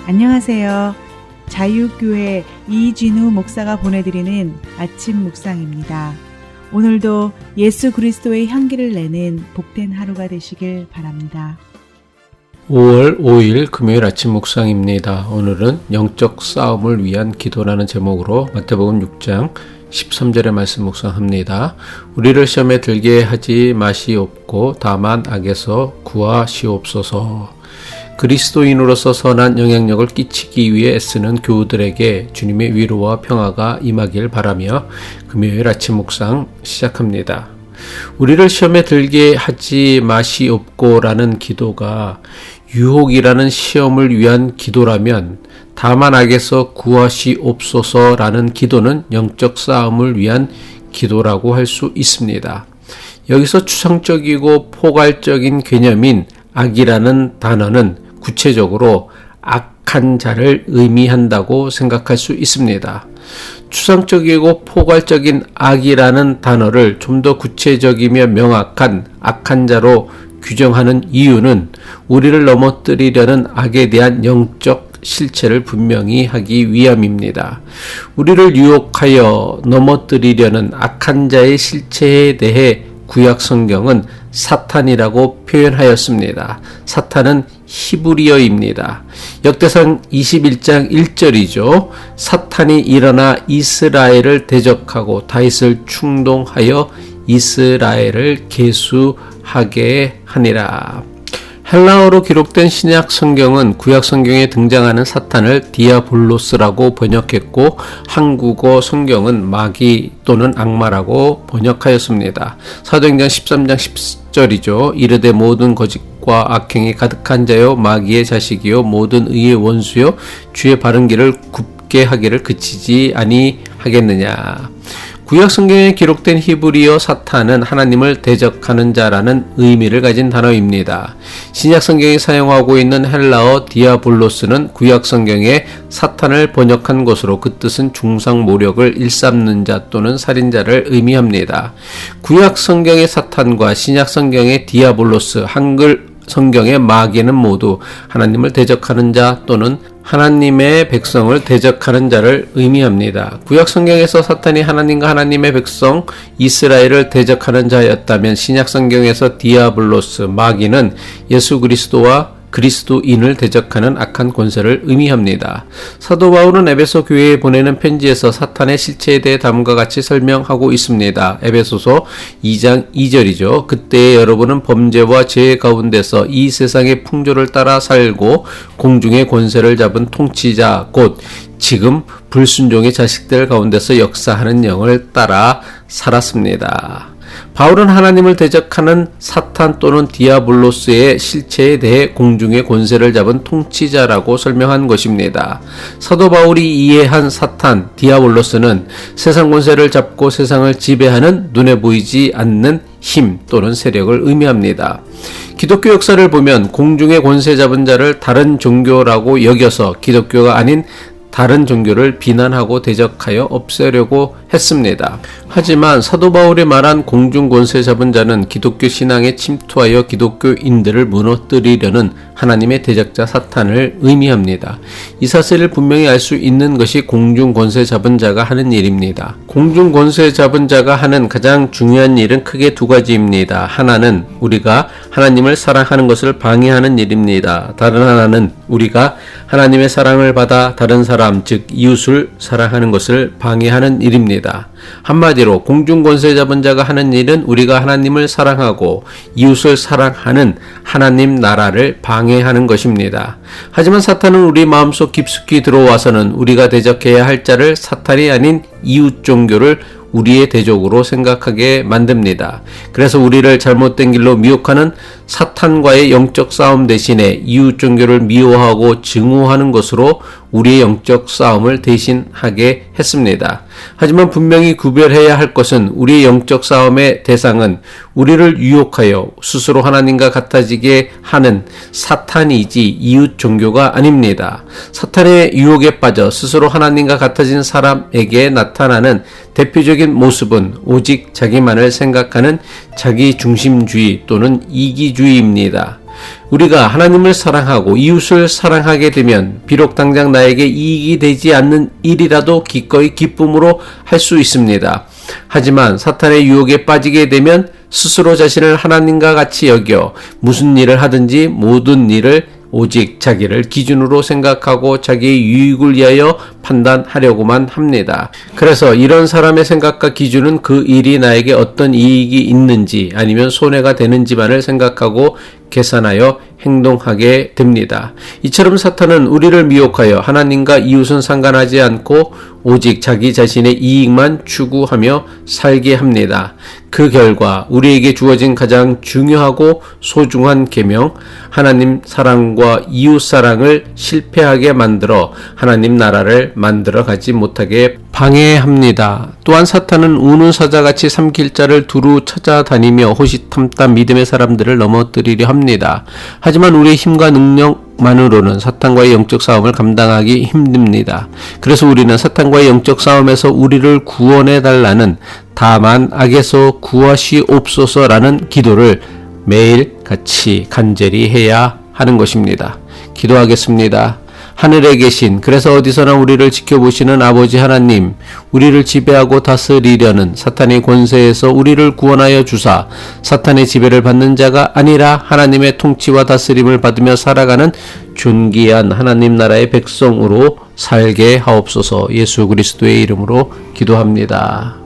안녕하세요. 자유교회 이진우 목사가 보내드리는 아침 묵상입니다. 오늘도 예수 그리스도의 향기를 내는 복된 하루가 되시길 바랍니다. 5월 5일 금요일 아침 묵상입니다. 오늘은 영적 싸움을 위한 기도라는 제목으로 마태복음 6장 13절의 말씀 묵상합니다. 우리를 시험에 들게 하지 마시옵고 다만 악에서 구하시옵소서. 그리스도인으로서 선한 영향력을 끼치기 위해 애쓰는 교우들에게 주님의 위로와 평화가 임하길 바라며 금요일 아침 묵상 시작합니다. 우리를 시험에 들게 하지 마시옵고라는 기도가 유혹이라는 시험을 위한 기도라면 다만 악에서 구하시옵소서라는 기도는 영적 싸움을 위한 기도라고 할 수 있습니다. 여기서 추상적이고 포괄적인 개념인 악이라는 단어는 구체적으로 악한 자를 의미한다고 생각할 수 있습니다. 추상적이고 포괄적인 악이라는 단어를 좀 더 구체적이며 명확한 악한 자로 규정하는 이유는 우리를 넘어뜨리려는 악에 대한 영적 실체를 분명히 하기 위함입니다. 우리를 유혹하여 넘어뜨리려는 악한 자의 실체에 대해 구약 성경은 사탄이라고 표현하였습니다. 사탄은 히브리어입니다. 역대상 21장 1절이죠. 사탄이 일어나 이스라엘을 대적하고 다윗을 충동하여 이스라엘을 계수하게 하니라. 헬라어로 기록된 신약 성경은 구약 성경에 등장하는 사탄을 디아볼로스라고 번역했고 한국어 성경은 마귀 또는 악마라고 번역하였습니다. 사도행전 13장 10절이죠. 이르되 모든 거짓과 악행이 가득한 자요 마귀의 자식이요 모든 의의 원수요 주의 바른 길을 굽게 하기를 그치지 아니하겠느냐. 구약 성경에 기록된 히브리어 사탄은 하나님을 대적하는 자라는 의미를 가진 단어입니다. 신약 성경이 사용하고 있는 헬라어 디아볼로스는 구약 성경에 사탄을 번역한 것으로 그 뜻은 중상모력을 일삼는 자 또는 살인자를 의미합니다. 구약 성경의 사탄과 신약 성경의 디아볼로스, 한글 성경의 마귀는 모두 하나님을 대적하는 자 또는 하나님의 백성을 대적하는 자를 의미합니다. 구약 성경에서 사탄이 하나님과 하나님의 백성 이스라엘을 대적하는 자였다면 신약 성경에서 디아블로스 마귀는 예수 그리스도와 그리스도인을 대적하는 악한 권세를 의미합니다. 사도 바울은 에베소 교회에 보내는 편지에서 사탄의 실체에 대해 다음과 같이 설명하고 있습니다. 에베소서 2장 2절이죠. 그때 여러분은 범죄와 죄 가운데서 이 세상의 풍조를 따라 살고 공중의 권세를 잡은 통치자 곧 지금 불순종의 자식들 가운데서 역사하는 영을 따라 살았습니다. 바울은 하나님을 대적하는 사탄 또는 디아블로스의 실체에 대해 공중의 권세를 잡은 통치자라고 설명한 것입니다. 사도 바울이 이해한 사탄, 디아블로스는 세상 권세를 잡고 세상을 지배하는 눈에 보이지 않는 힘 또는 세력을 의미합니다. 기독교 역사를 보면 공중의 권세 잡은 자를 다른 종교라고 여겨서 기독교가 아닌 다른 종교를 비난하고 대적하여 없애려고 했습니다. 하지만 사도 바울이 말한 공중 권세 잡은 자는 기독교 신앙에 침투하여 기독교인들을 무너뜨리려는 하나님의 대적자 사탄을 의미합니다. 이 사실을 분명히 알 수 있는 것이 공중 권세 잡은 자가 하는 일입니다. 공중 권세 잡은 자가 하는 가장 중요한 일은 크게 두 가지입니다. 하나는 우리가 하나님을 사랑하는 것을 방해하는 일입니다. 다른 하나는 우리가 하나님의 사랑을 받아 다른 사람, 즉 이웃을 사랑하는 것을 방해하는 일입니다. 한마디로 공중 권세 잡은 자가 하는 일은 우리가 하나님을 사랑하고 이웃을 사랑하는 하나님 나라를 방해하는 것입니다. 하지만 사탄은 우리 마음속 깊숙이 들어와서는 우리가 대적해야 할 자를 사탄이 아닌 이웃 종교를 우리의 대적으로 생각하게 만듭니다. 그래서 우리를 잘못된 길로 미혹하는 사탄과의 영적 싸움 대신에 이웃 종교를 미워하고 증오하는 것으로 우리의 영적 싸움을 대신하게 했습니다. 하지만 분명히 구별해야 할 것은 우리의 영적 싸움의 대상은 우리를 유혹하여 스스로 하나님과 같아지게 하는 사탄이지 이웃 종교가 아닙니다. 사탄의 유혹에 빠져 스스로 하나님과 같아진 사람에게 나타나는 대표적인 모습은 오직 자기만을 생각하는 자기중심주의 또는 이기주의입니다. 우리가 하나님을 사랑하고 이웃을 사랑하게 되면 비록 당장 나에게 이익이 되지 않는 일이라도 기꺼이 기쁨으로 할 수 있습니다. 하지만 사탄의 유혹에 빠지게 되면 스스로 자신을 하나님과 같이 여겨 무슨 일을 하든지 모든 일을 오직 자기를 기준으로 생각하고 자기의 유익을 위하여 판단하려고만 합니다. 그래서 이런 사람의 생각과 기준은 그 일이 나에게 어떤 이익이 있는지 아니면 손해가 되는지만을 생각하고 계산하여 행동하게 됩니다. 이처럼 사탄은 우리를 미혹하여 하나님과 이웃은 상관하지 않고 오직 자기 자신의 이익만 추구하며 살게 합니다. 그 결과 우리에게 주어진 가장 중요하고 소중한 계명, 하나님 사랑과 이웃 사랑을 실패하게 만들어 하나님 나라를 만들어 가지 못하게 방해합니다. 또한 사탄은 우는 사자같이 삼킬 자를 두루 찾아다니며 호시탐탐 믿음의 사람들을 넘어뜨리려 합니다. 하지만 우리의 힘과 능력만으로는 사탄과의 영적 싸움을 감당하기 힘듭니다. 그래서 우리는 사탄과의 영적 싸움에서 우리를 구원해 달라는 다만 악에서 구하시옵소서라는 기도를 매일 같이 간절히 해야 하는 것입니다. 기도하겠습니다. 하늘에 계신, 그래서 어디서나 우리를 지켜보시는 아버지 하나님, 우리를 지배하고 다스리려는 사탄의 권세에서 우리를 구원하여 주사 사탄의 지배를 받는 자가 아니라 하나님의 통치와 다스림을 받으며 살아가는 존귀한 하나님 나라의 백성으로 살게 하옵소서. 예수 그리스도의 이름으로 기도합니다.